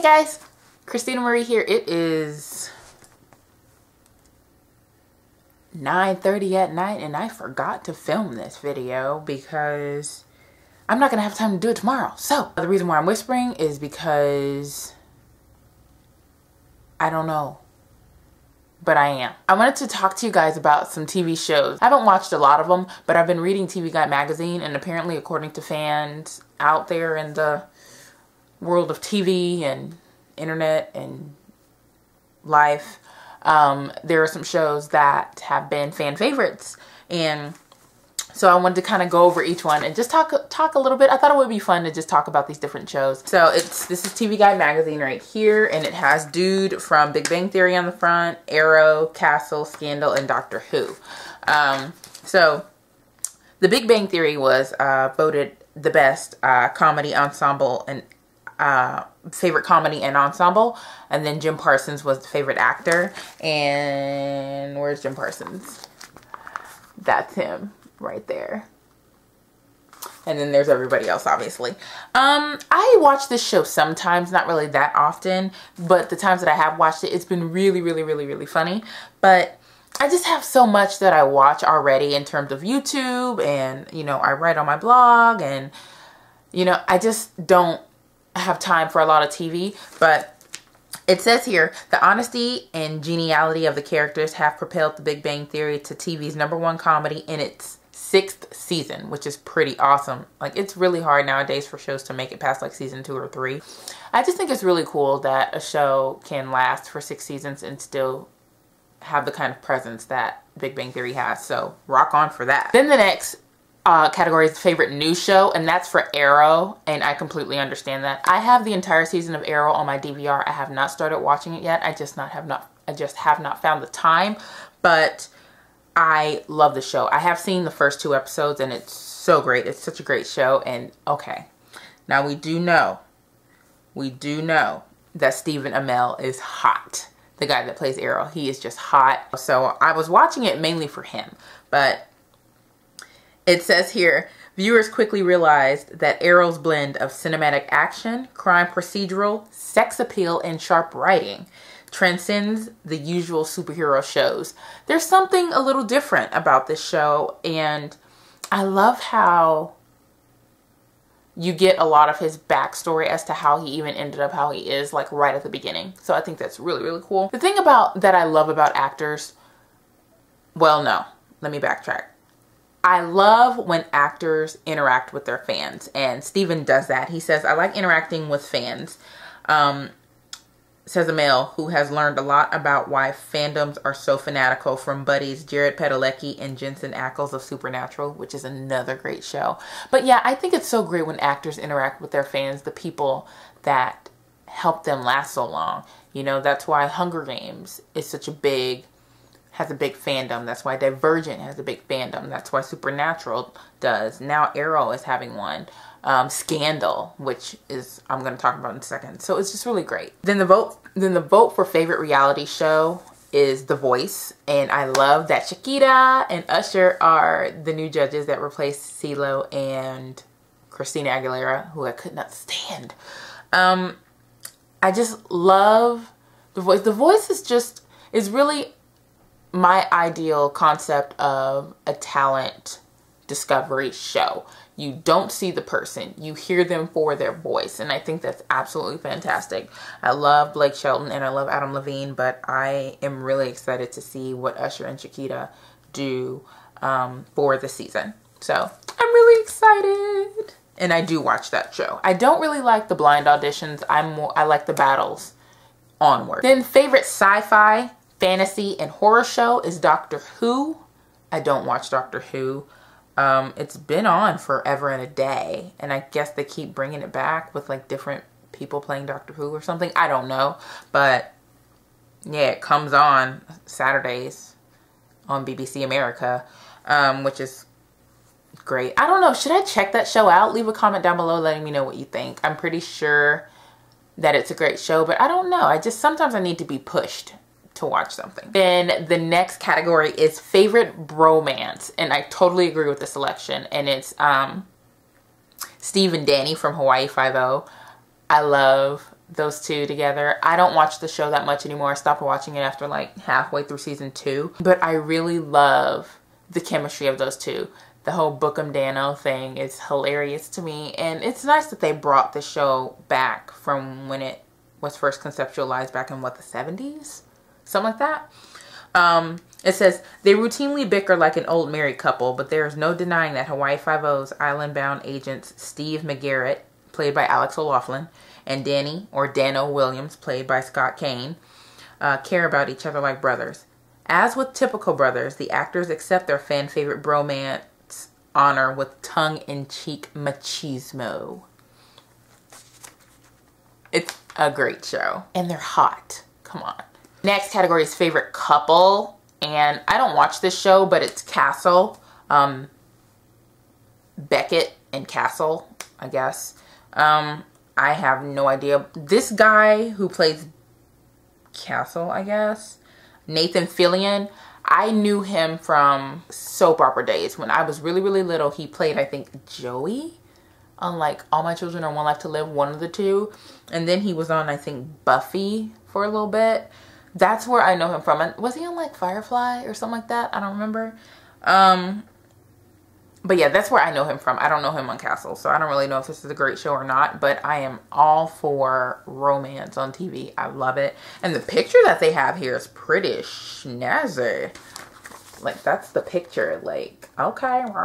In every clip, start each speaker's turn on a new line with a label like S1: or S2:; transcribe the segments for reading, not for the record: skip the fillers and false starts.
S1: Hey guys, Christina Marie here. It is 9:30 at night and I forgot to film this video because I'm not gonna have time to do it tomorrow. So the reason why I'm whispering is because I don't know, but I am. I wanted to talk to you guys about some TV shows. I haven't watched a lot of them, but I've been reading TV Guide magazine, and apparently according to fans out there in the world of TV and internet and life, there are some shows that have been fan favorites, and so I wanted to kind of go over each one and just talk a little bit. I thought it would be fun to just talk about these different shows. So this is TV Guide magazine right here, and it has Dude from Big Bang Theory on the front, Arrow, Castle, Scandal, and Doctor Who. So The Big Bang Theory was voted the best comedy ensemble and favorite comedy and ensemble, and then Jim Parsons was the favorite actor. And where's Jim Parsons? That's him right there. And then there's everybody else, obviously. I watch this show sometimes, not really that often, but the times that I have watched it, it's been really funny. But I just have so much that I watch already in terms of YouTube, and you know, I write on my blog, and you know, I just don't have time for a lot of TV. But it says here, the honesty and geniality of the characters have propelled The Big Bang Theory to TV's #1 comedy in its 6th season, which is pretty awesome. Like, it's really hard nowadays for shows to make it past like season 2 or 3. I just think it's really cool that a show can last for 6 seasons and still have the kind of presence that Big Bang Theory has. So rock on for that. Then the next category is favorite new show, and that's for Arrow, and I completely understand that. I have the entire season of Arrow on my DVR. I have not started watching it yet. I just have not found the time, but I love the show. I have seen the first 2 episodes, and it's so great. It's such a great show. And okay, now we do know that Stephen Amell is hot. The guy that plays Arrow, he is just hot. So I was watching it mainly for him, but it says here, viewers quickly realized that Arrow's blend of cinematic action, crime procedural, sex appeal, and sharp writing transcends the usual superhero shows. There's something a little different about this show, and I love how you get a lot of his backstory as to how he even ended up how he is, like right at the beginning. So I think that's really cool. The thing that I love about actors, well, no, let me backtrack. I love when actors interact with their fans, and Steven does that. He says, I like interacting with fans. Says Amell, who has learned a lot about why fandoms are so fanatical from buddies Jared Padalecki and Jensen Ackles of Supernatural, which is another great show. But yeah, I think it's so great when actors interact with their fans, the people that help them last so long. You know, that's why Hunger Games is such a has a big fandom. That's why Divergent has a big fandom. That's why Supernatural does. Now Arrow is having one. Scandal, which is I'm going to talk about in a second. So it's just really great. Then the vote for favorite reality show is The Voice, and I love that Shakira and Usher are the new judges that replaced CeeLo and Christina Aguilera, who I could not stand. I just love The Voice. The Voice is really my ideal concept of a talent discovery show. You don't see the person, you hear them for their voice, and I think that's absolutely fantastic. I love Blake Shelton and I love Adam Levine, but I am really excited to see what Usher and Shakira do for the season. So I'm really excited, and I do watch that show. I don't really like the blind auditions. I like the battles onward. Then favorite sci-fi, fantasy, and horror show is Doctor Who. I don't watch Doctor Who. It's been on forever and a day, and I guess they keep bringing it back with like different people playing Doctor Who or something. I don't know, but yeah, it comes on Saturdays on BBC America, which is great. I don't know, should I check that show out? Leave a comment down below letting me know what you think. I'm pretty sure that it's a great show, but I don't know. Sometimes I need to be pushed to watch something. Then the next category is favorite bromance, and I totally agree with the selection, and it's Steve and Danny from Hawaii Five-0. I love those two together. I don't watch the show that much anymore. I stopped watching it after like halfway through season 2. But I really love the chemistry of those two. The whole Bookham Dano thing is hilarious to me. And it's nice that they brought the show back from when it was first conceptualized back in, what, the 70s? Something like that. It says, they routinely bicker like an old married couple, but there is no denying that Hawaii Five-O's island-bound agents Steve McGarrett, played by Alex O'Loughlin, and Danny, or Dano Williams, played by Scott Kane, care about each other like brothers. As with typical brothers, the actors accept their fan-favorite bromance honor with tongue-in-cheek machismo. It's a great show. And they're hot. Come on. Next category is favorite couple. And I don't watch this show, but it's Castle. Beckett and Castle, I guess. I have no idea. This guy who plays Castle, I guess, Nathan Fillion, I knew him from soap opera days. When I was really, really little, he played, I think, Joey on like All My Children Are One Life to Live, one of the two. And then he was on, I think, Buffy for a little bit. That's where I know him from. And was he on like Firefly or something like that? I don't remember. But yeah, that's where I know him from. I don't know him on Castle, so I don't really know if this is a great show or not. But I am all for romance on TV. I love it. And the picture that they have here is pretty snazzy. Like, that's the picture. Like, okay. Not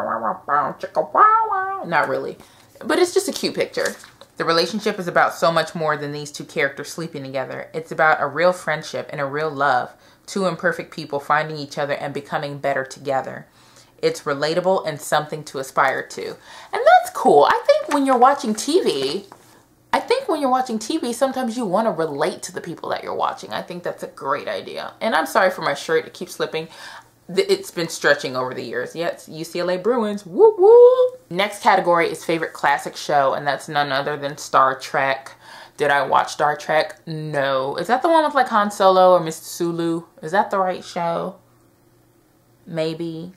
S1: really. But it's just a cute picture. The relationship is about so much more than these two characters sleeping together. It's about a real friendship and a real love. Two imperfect people finding each other and becoming better together. It's relatable and something to aspire to. And that's cool. I think when you're watching TV, sometimes you want to relate to the people that you're watching. I think that's a great idea. And I'm sorry for my shirt. It keeps slipping. It's been stretching over the years. Yes, UCLA Bruins. Woo woo. Next category is favorite classic show, and that's none other than Star Trek. Did I watch Star Trek? No. Is that the one with like Han Solo or Mr. Sulu? Is that the right show? Maybe.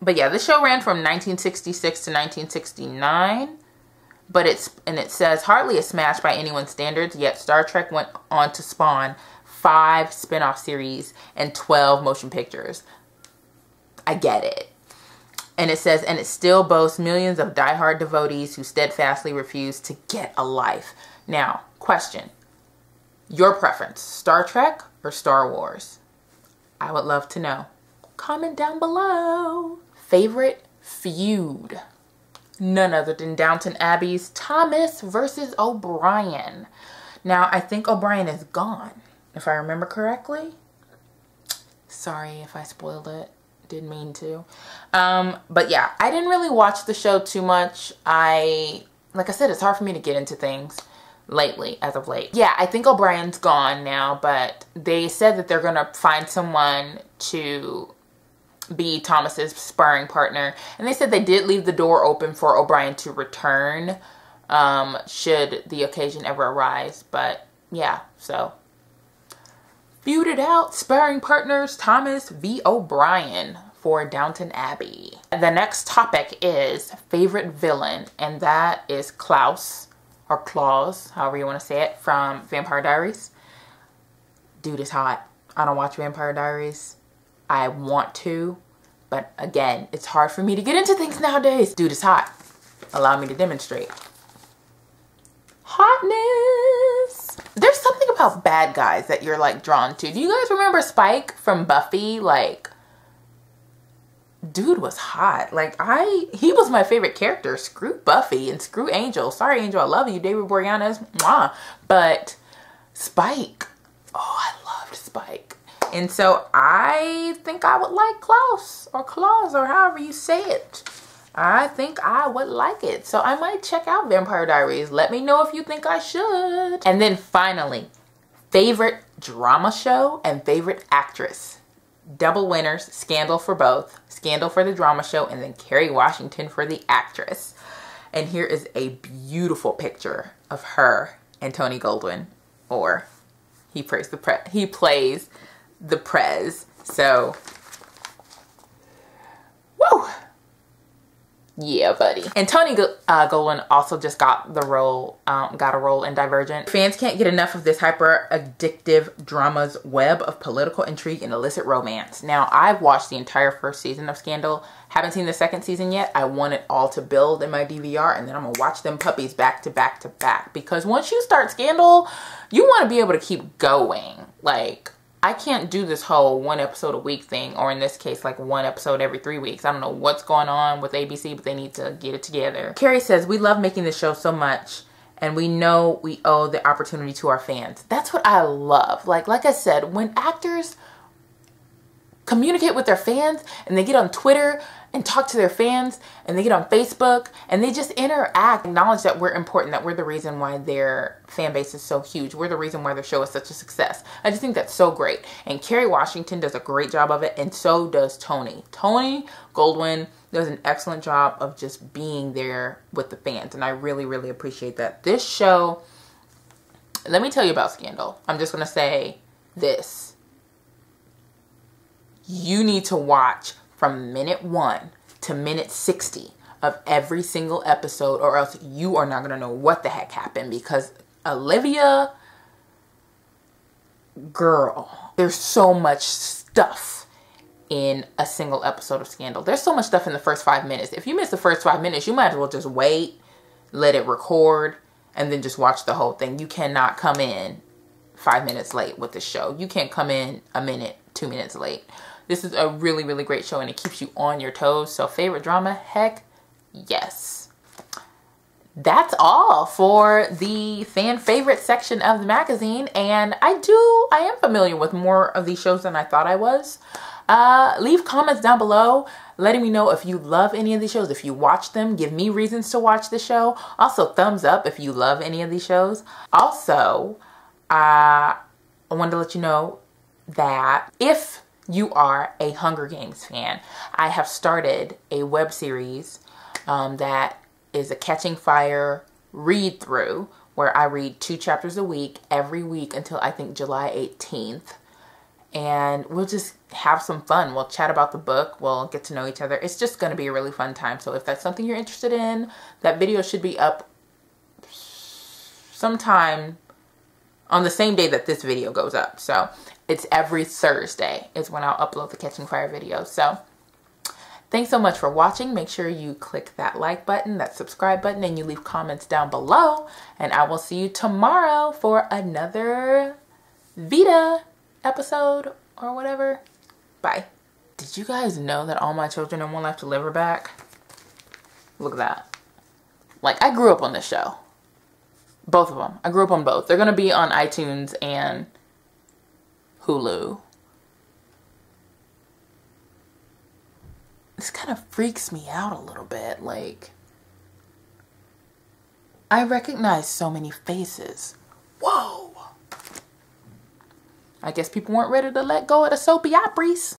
S1: But yeah, this show ran from 1966 to 1969. But it says hardly a smash by anyone's standards, yet Star Trek went on to spawn 5 spin-off series and 12 motion pictures. I get it. And it says, and it still boasts millions of diehard devotees who steadfastly refuse to get a life. Now, question. Your preference, Star Trek or Star Wars? I would love to know. Comment down below. Favorite feud? None other than Downton Abbey's Thomas versus O'Brien. Now, I think O'Brien is gone, if I remember correctly. Sorry if I spoiled it. Didn't mean to. But yeah, I didn't really watch the show too much. Like I said, it's hard for me to get into things lately, as of late. Yeah, I think O'Brien's gone now, but they said that they're gonna find someone to be Thomas's sparring partner. And they said they did leave the door open for O'Brien to return, should the occasion ever arise. But yeah, so feuded out sparring partners Thomas v. O'Brien for Downton Abbey. The next topic is favorite villain, and that is Klaus, or Claus, however you want to say it, from Vampire Diaries. Dude is hot. I don't watch Vampire Diaries. I want to, but again, it's hard for me to get into things nowadays. Dude is hot. Allow me to demonstrate. Hotness. There's something about bad guys that you're like drawn to. Do you guys remember Spike from Buffy? Like, dude was hot. Like, he was my favorite character. Screw Buffy and screw Angel. Sorry, Angel, I love you. David Boreanaz, mwah. But Spike, oh, I loved Spike. And so I think I would like Klaus or however you say it. I think I would like it. So I might check out Vampire Diaries. Let me know if you think I should. And then finally, favorite drama show and favorite actress. Double winners, Scandal for both. Scandal for the drama show, and then Kerry Washington for the actress. And here is a beautiful picture of her and Tony Goldwyn. Or he plays the Prez. So, woo! Yeah, buddy. And Tony Golan also just got a role in Divergent. Fans can't get enough of this hyper addictive drama's web of political intrigue and illicit romance. Now, I've watched the entire first season of Scandal. Haven't seen the second season yet. I want it all to build in my DVR, and then I'm gonna watch them puppies back to back to back. Because once you start Scandal, you want to be able to keep going. Like, I can't do this whole 1 episode a week thing, or in this case, like 1 episode every 3 weeks. I don't know what's going on with ABC, but they need to get it together. Carrie says, we love making this show so much, and we know we owe the opportunity to our fans. That's what I love. Like I said, when actors communicate with their fans, and they get on Twitter and talk to their fans, and they get on Facebook, and they just interact, acknowledge that we're important, that we're the reason why their fan base is so huge. We're the reason why their show is such a success. I just think that's so great. And Kerry Washington does a great job of it, and so does Tony. Tony Goldwyn does an excellent job of just being there with the fans, and I really, really appreciate that. This show, let me tell you about Scandal. I'm just going to say this. You need to watch from minute 1 to minute 60 of every single episode, or else you are not going to know what the heck happened. Because Olivia, girl, there's so much stuff in a single episode of Scandal. There's so much stuff in the first 5 minutes. If you miss the first 5 minutes, you might as well just wait, let it record, and then just watch the whole thing. You cannot come in 5 minutes late with the show. You can't come in a minute, 2 minutes late. This is a really, really great show, and it keeps you on your toes. So favorite drama? Heck yes. That's all for the fan favorite section of the magazine. And I am familiar with more of these shows than I thought I was. Leave comments down below letting me know if you love any of these shows. If you watch them, give me reasons to watch the show. Also, thumbs up if you love any of these shows. Also, I wanted to let you know that if you are a Hunger Games fan, I have started a web series that is a Catching Fire read through, where I read 2 chapters a week every week until I think July 18th. And we'll just have some fun. We'll chat about the book. We'll get to know each other. It's just going to be a really fun time. So if that's something you're interested in, that video should be up sometime on the same day that this video goes up. So it's every Thursday is when I'll upload the Catching Fire video. So thanks so much for watching. Make sure you click that like button, that subscribe button, and you leave comments down below. And I will see you tomorrow for another VEDA episode or whatever. Bye. Did you guys know that All My Children and One Life to Live are back? Look at that. Like, I grew up on this show. Both of them. I grew up on both. They're going to be on iTunes and Hulu. This kind of freaks me out a little bit. Like, I recognize so many faces. Whoa. I guess people weren't ready to let go of the soapy operas.